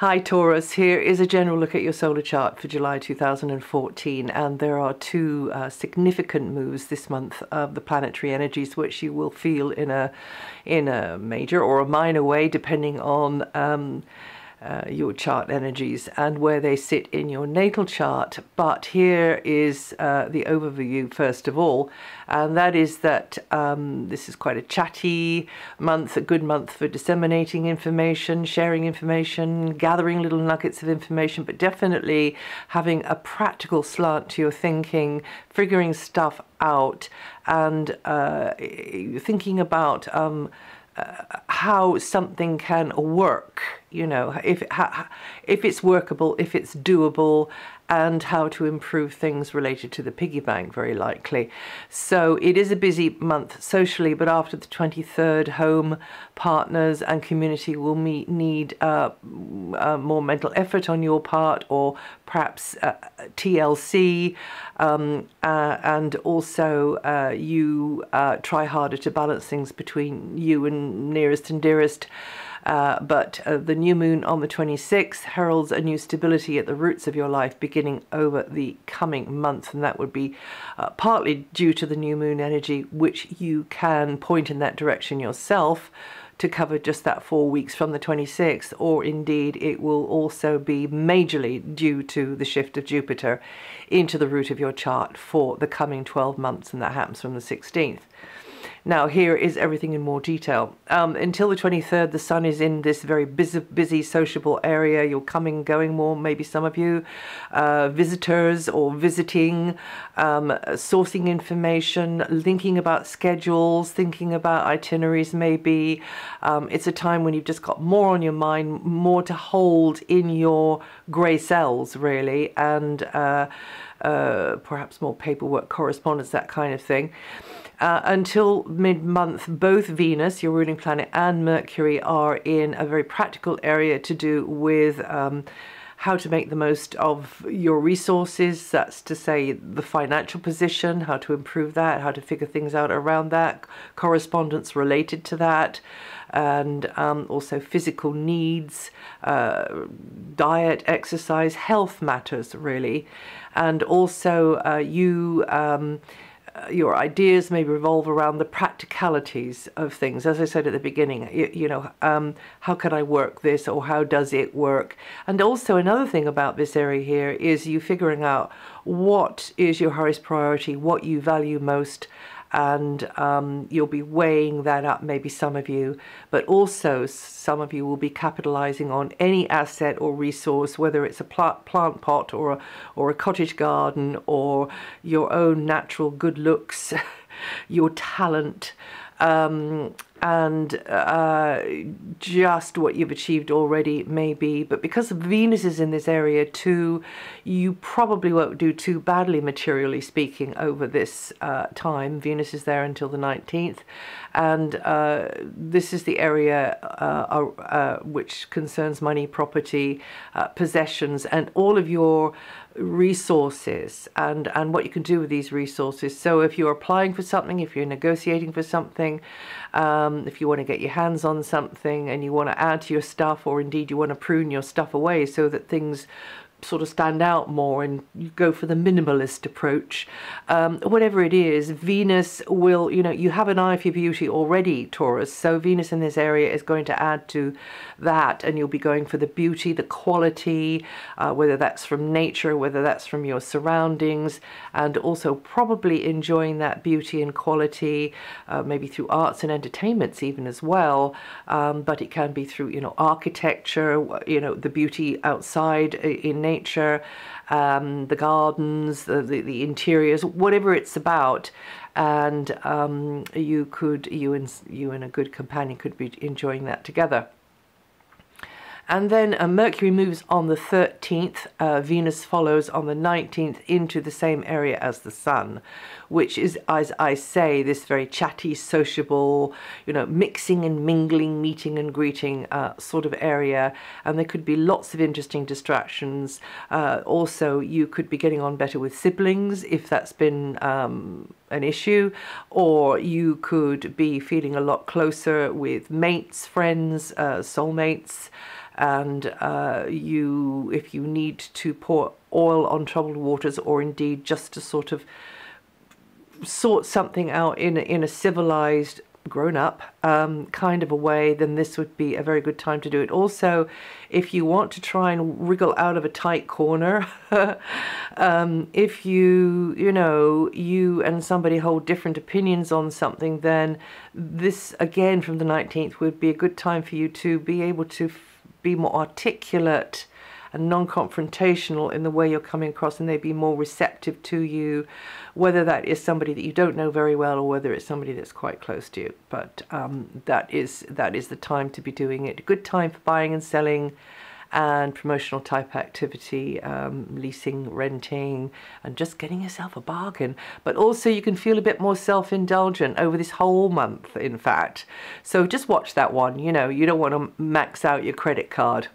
Hi Taurus, here is a general look at your solar chart for July 2014, and there are two significant moves this month of the planetary energies which you will feel in a major or a minor way depending on your chart energies and where they sit in your natal chart. But here is the overview first of all, and that is that this is quite a chatty month, a good month for disseminating information, sharing information, gathering little nuggets of information, but definitely having a practical slant to your thinking, figuring stuff out, and thinking about how something can work, you know, if it's workable, if it's doable, and how to improve things related to the piggy bank, very likely. So it is a busy month socially, but after the 23rd, home, partners and community will need more mental effort on your part, or perhaps TLC, and also you try harder to balance things between you and nearest and dearest. But the new moon on the 26th heralds a new stability at the roots of your life beginning over the coming month, and that would be partly due to the new moon energy, which you can point in that direction yourself to cover just that 4 weeks from the 26th, or indeed it will also be majorly due to the shift of Jupiter into the root of your chart for the coming 12 months, and that happens from the 16th. Now here is everything in more detail. Until the 23rd, the sun is in this very busy sociable area. You're coming, going more, maybe some of you, visitors or visiting, sourcing information, thinking about schedules, thinking about itineraries maybe. It's a time when you've just got more on your mind, more to hold in your grey cells really, and perhaps more paperwork, correspondence, that kind of thing. Until mid-month, both Venus, your ruling planet, and Mercury are in a very practical area to do with how to make the most of your resources. That's to say the financial position, how to improve that, how to figure things out around that, correspondence related to that, and also physical needs, diet, exercise, health matters really. And also your ideas may revolve around the practicalities of things. As I said at the beginning, you know, how can I work this, or how does it work? And also another thing about this area here is you figuring out what is your highest priority, what you value most, and you'll be weighing that up, maybe some of you, but also some of you will be capitalizing on any asset or resource, whether it's a plant pot or a cottage garden, or your own natural good looks, your talent, and just what you've achieved already maybe. But because Venus is in this area too, you probably won't do too badly materially speaking over this time. Venus is there until the 19th, and this is the area which concerns money, property, possessions, and all of your resources, and what you can do with these resources. So if you're applying for something, if you're negotiating for something, if you want to get your hands on something and you want to add to your stuff, or indeed you want to prune your stuff away so that things sort of stand out more and you go for the minimalist approach, whatever it is, Venus will, you know, you have an eye for beauty already, Taurus, so Venus in this area is going to add to that, and you'll be going for the beauty, the quality, whether that's from nature, whether that's from your surroundings, and also probably enjoying that beauty and quality maybe through arts and entertainments even as well, but it can be through, you know, architecture, you know, the beauty outside in nature, the gardens, the interiors, whatever it's about. And you and a good companion could be enjoying that together. And then Mercury moves on the 13th, Venus follows on the 19th into the same area as the Sun, which is, as I say, this very chatty, sociable, you know, mixing and mingling, meeting and greeting sort of area. And there could be lots of interesting distractions. Also, you could be getting on better with siblings if that's been an issue, or you could be feeling a lot closer with mates, friends, soulmates, and if you need to pour oil on troubled waters, or indeed just to sort of sort something out in a civilized, grown-up kind of a way, then this would be a very good time to do it. Also, if you want to try and wriggle out of a tight corner, if you and somebody hold different opinions on something, then this, again, from the 19th, would be a good time for you to be able to be more articulate and non-confrontational in the way you're coming across, and they'd be more receptive to you, whether that is somebody that you don't know very well or whether it's somebody that's quite close to you. But that is the time to be doing it. A good time for buying and selling and promotional type activity, leasing, renting, and just getting yourself a bargain. But also you can feel a bit more self-indulgent over this whole month, in fact. So just watch that one. You don't want to max out your credit card.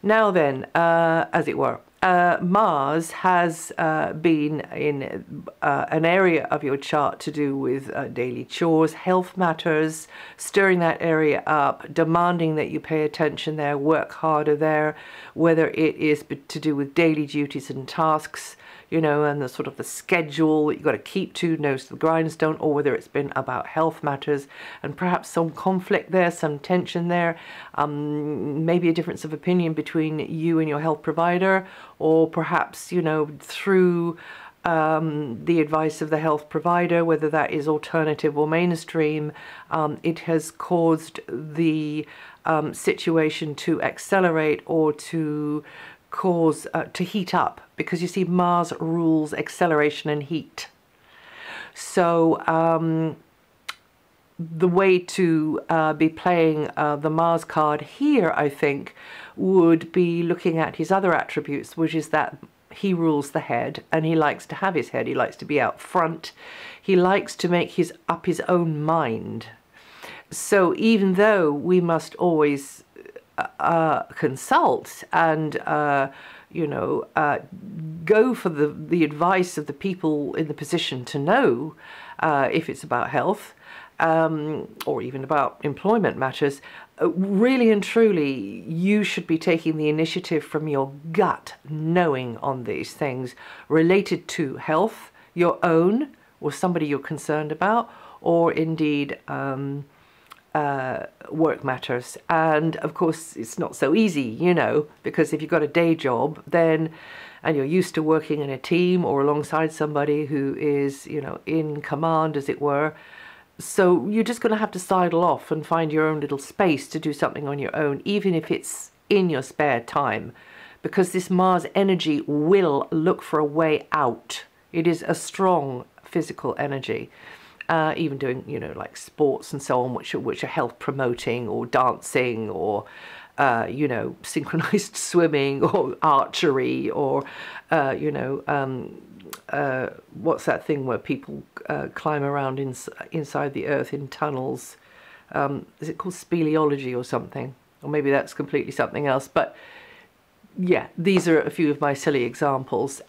Now then, as it were, Mars has been in an area of your chart to do with daily chores, health matters, stirring that area up, demanding that you pay attention there, work harder there, whether it is to do with daily duties and tasks, and the sort of the schedule that you've got to keep to, nose to the grindstone, or whether it's been about health matters and perhaps some conflict there, some tension there, maybe a difference of opinion between you and your health provider, or perhaps, through the advice of the health provider, whether that is alternative or mainstream, it has caused the situation to accelerate or to cause to heat up, because you see Mars rules acceleration and heat. So the way to be playing the Mars card here, I think, would be looking at his other attributes, which is that he rules the head, and he likes to have his head. He likes to be out front. He likes to make up his own mind. So even though we must always consult and go for the advice of the people in the position to know if it's about health or even about employment matters, really and truly you should be taking the initiative from your gut knowing on these things related to health, your own or somebody you're concerned about, or indeed work matters. And of course it's not so easy, because if you've got a day job and you're used to working in a team or alongside somebody who is in command, as it were, so you're just going to have to sidle off and find your own little space to do something on your own, even if it's in your spare time, because this Mars energy will look for a way out. It is a strong physical energy. Even doing, like sports and so on, which are health promoting, or dancing, or, synchronized swimming, or archery, or, what's that thing where people climb around inside the earth in tunnels? Is it called speleology or something? Or maybe that's completely something else. But yeah, these are a few of my silly examples.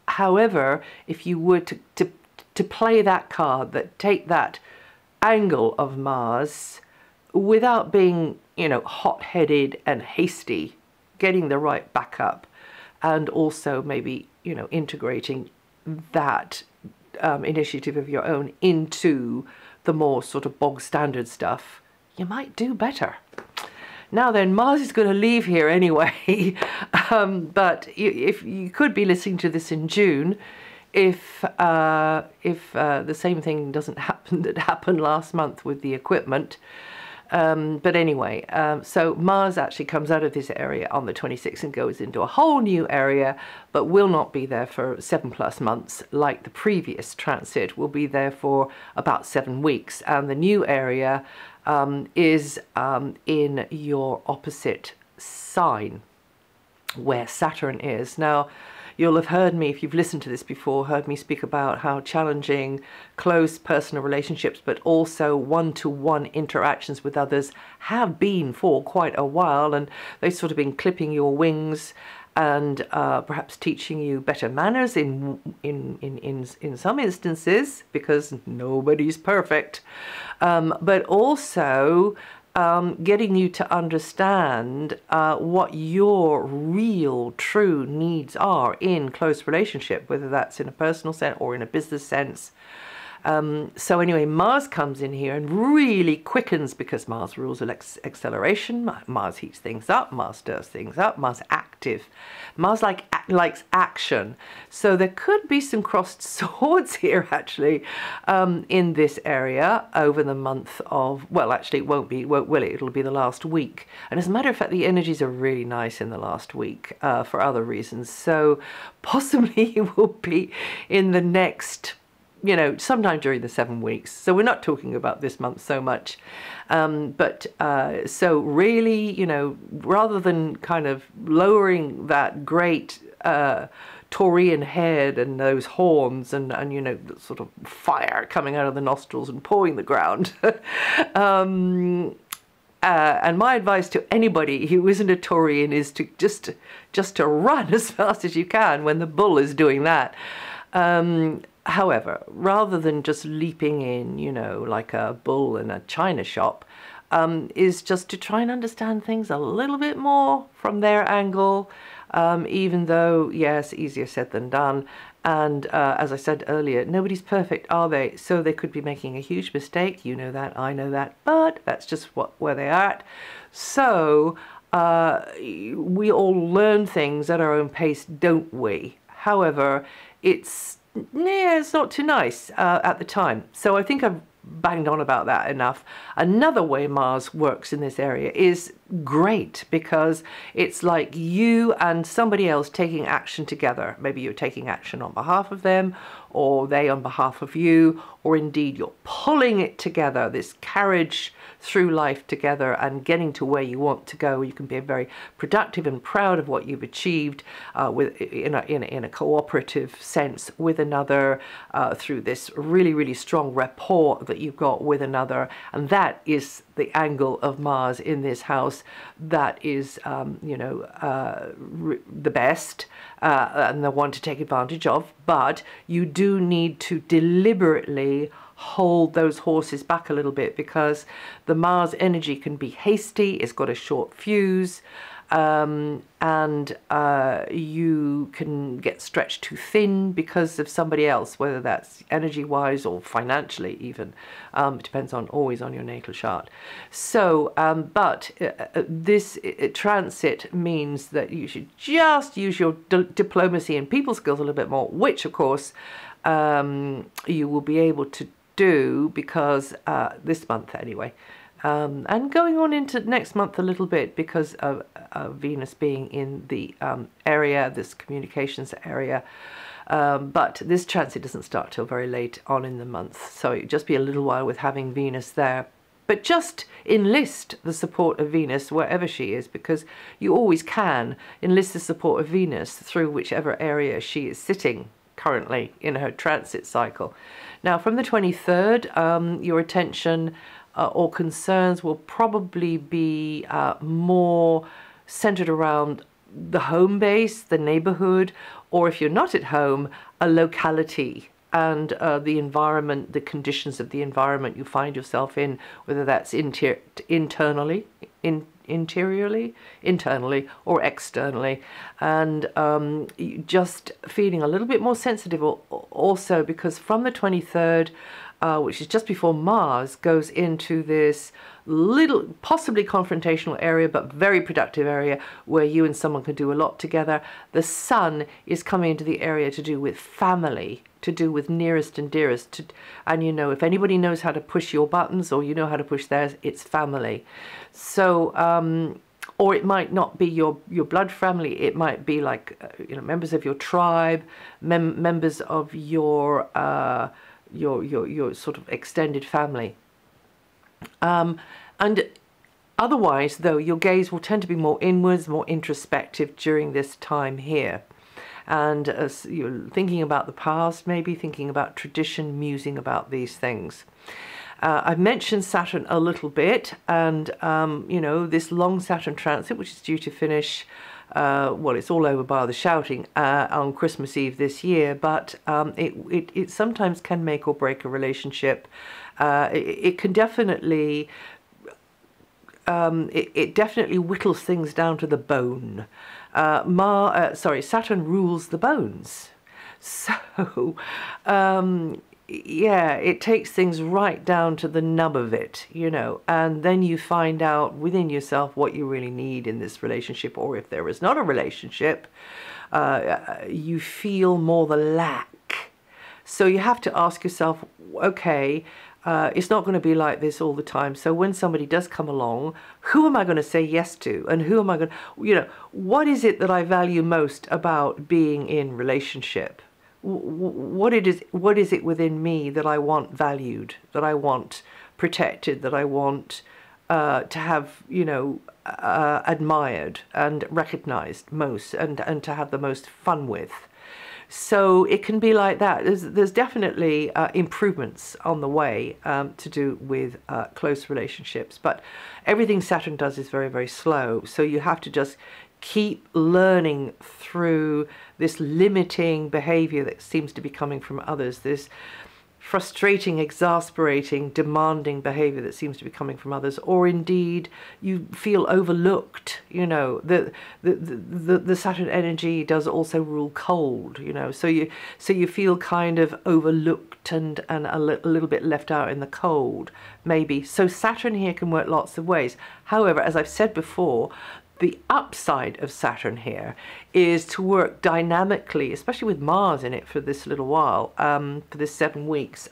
However, if you were to play that card, that take that angle of Mars without being, hot-headed and hasty, getting the right backup, and also maybe, integrating that initiative of your own into the more sort of bog standard stuff, you might do better. Now then, Mars is going to leave here anyway, but if you could be listening to this in June, if the same thing doesn't happen that happened last month with the equipment. But anyway, so Mars actually comes out of this area on the 26th and goes into a whole new area, but will not be there for 7+ months like the previous transit. Will be there for about 7 weeks, and the new area is in your opposite sign, where Saturn is. Now, you'll have heard me, if you've listened to this before, heard me speak about how challenging close personal relationships, but also one-to-one interactions with others have been for quite a while, and they've sort of been clipping your wings and perhaps teaching you better manners in some instances, because nobody's perfect, but also getting you to understand what your real, true needs are in close relationship, whether that's in a personal sense or in a business sense. So anyway, Mars comes in here and really quickens, because Mars rules acceleration. Mars heats things up, Mars stirs things up, Mars active. Mars likes action. So there could be some crossed swords here, actually, in this area over the month of, well, actually it won't be, will it? It'll be the last week. And as a matter of fact, the energies are really nice in the last week for other reasons. So possibly it will be in the next, you know, sometime during the 7 weeks. So we're not talking about this month so much. So really, you know, rather than kind of lowering that great Taurian head and those horns and you know, the sort of fire coming out of the nostrils and pawing the ground. And my advice to anybody who isn't a Taurian is to just to run as fast as you can when the bull is doing that. However, rather than just leaping in, you know, like a bull in a china shop, is just to try and understand things a little bit more from their angle, even though, yes, easier said than done. And as I said earlier, nobody's perfect, are they? So they could be making a huge mistake. You know that, I know that, but that's just where they are at. So we all learn things at our own pace, don't we? However, it's not too nice at the time. So I think I've banged on about that enough. Another way Mars works in this area is great, because it's like you and somebody else taking action together. Maybe you're taking action on behalf of them, or they on behalf of you, or indeed you're pulling it together, this carriage through life together and getting to where you want to go. You can be very productive and proud of what you've achieved in a cooperative sense with another, through this really, really strong rapport that you've got with another. And that is the angle of Mars in this house that is, you know, the best and the one to take advantage of. But you do need to deliberately hold those horses back a little bit, because the Mars energy can be hasty, it's got a short fuse, and you can get stretched too thin because of somebody else, whether that's energy-wise or financially even. It depends always on your natal chart. So, but this transit means that you should just use your diplomacy and people skills a little bit more, which of course you will be able to do, because this month anyway, and going on into next month a little bit, because of Venus being in the area, this communications area. But this transit doesn't start till very late on in the month, so it'll just be a little while with having Venus there. But just enlist the support of Venus wherever she is, because you always can enlist the support of Venus through whichever area she is sitting currently in her transit cycle. Now, from the 23rd, your attention or concerns will probably be more centered around the home base, the neighborhood, or if you're not at home, a locality and the environment, the conditions of the environment you find yourself in, whether that's internally or externally, and just feeling a little bit more sensitive also, because from the 23rd, which is just before Mars goes into this little, possibly confrontational area, but very productive area where you and someone can do a lot together. The Sun is coming into the area to do with family, to do with nearest and dearest. And you know, if anybody knows how to push your buttons or you know how to push theirs, it's family. So, or it might not be your blood family. It might be like, you know, members of your tribe, members of your sort of extended family. And otherwise, though, your gaze will tend to be more inwards, more introspective during this time here. And as you're thinking about the past, maybe thinking about tradition, musing about these things. I've mentioned Saturn a little bit, and you know, this long Saturn transit, which is due to finish, well, it's all over bar the shouting, on Christmas Eve this year, but it sometimes can make or break a relationship. It can definitely it definitely whittles things down to the bone. Saturn rules the bones. So, yeah, it takes things right down to the nub of it, you know, and then you find out within yourself what you really need in this relationship, or if there is not a relationship, you feel more the lack. So you have to ask yourself, okay, it's not going to be like this all the time. So when somebody does come along, who am I going to say yes to? And who am I going to, you know, what is it that I value most about being in relationship? What is it within me that I want valued, that I want protected, that I want to have, you know, admired and recognized most, and to have the most fun with? So it can be like that. There's definitely improvements on the way to do with close relationships, but everything Saturn does is very, very slow. So you have to just keep learning through this limiting behavior that seems to be coming from others, this frustrating, exasperating, demanding behavior that seems to be coming from others, or indeed you feel overlooked. You know, the Saturn energy does also rule cold, you know, so you feel kind of overlooked and a little bit left out in the cold, maybe. So Saturn here can work lots of ways. However, as I've said before, the upside of Saturn here is to work dynamically, especially with Mars in it for this little while, for this 7 weeks,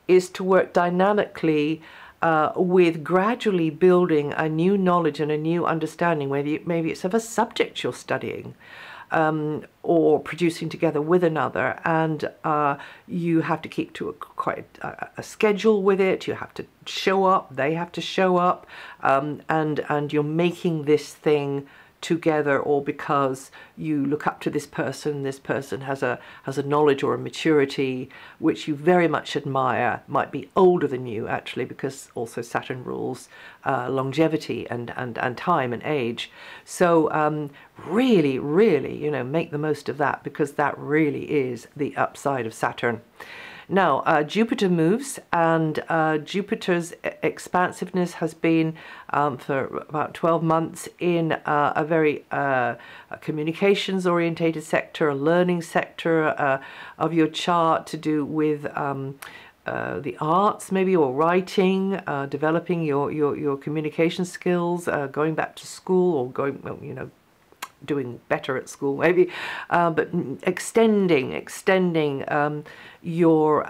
is to work dynamically with gradually building a new knowledge and a new understanding, maybe it's of a subject you're studying, or producing together with another, and you have to keep to quite a schedule with it. You have to show up, they have to show up, and you're making this thing together, or because you look up to this person has a knowledge or a maturity which you very much admire, might be older than you actually, because also Saturn rules longevity and time and age. So really, you know, make the most of that, because that really is the upside of Saturn. Now, Jupiter moves, and Jupiter's expansiveness has been for about 12 months in a very communications-orientated sector, a learning sector of your chart, to do with the arts maybe, or writing, developing your communication skills, going back to school, or going, well, you know, doing better at school maybe, but extending your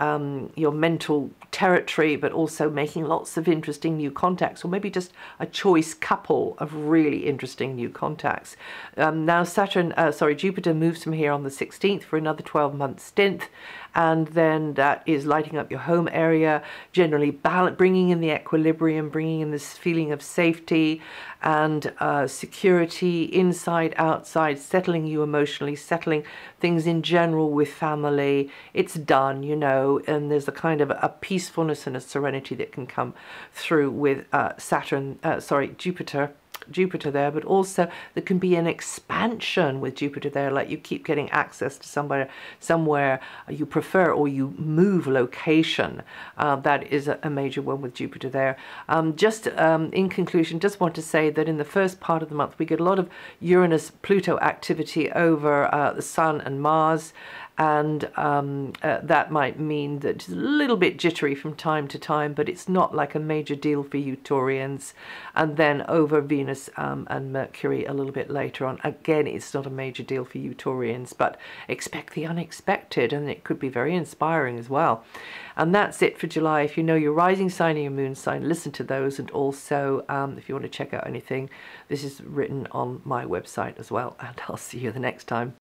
mental territory, but also making lots of interesting new contacts, or maybe just a choice couple of really interesting new contacts. Now Jupiter moves from here on the 16th for another 12-month stint, and then that is lighting up your home area, generally bringing in the equilibrium, bringing in this feeling of safety and security, inside, outside, settling you emotionally, settling things in general with family. It's done, you know, and there's a kind of a peacefulness and a serenity that can come through with Jupiter there, but also there can be an expansion with Jupiter there, like you keep getting access to somewhere you prefer, or you move location. That is a major one with Jupiter there. In conclusion, just want to say that in the first part of the month we get a lot of Uranus-Pluto activity over the Sun and Mars, and that might mean that it's a little bit jittery from time to time, but it's not like a major deal for you Taurians. And then over Venus and Mercury a little bit later on, again, it's not a major deal for you Taurians, but expect the unexpected, and it could be very inspiring as well. And that's it for July. If you know your rising sign and your moon sign, listen to those, and also if you want to check out anything, this is written on my website as well, and I'll see you the next time.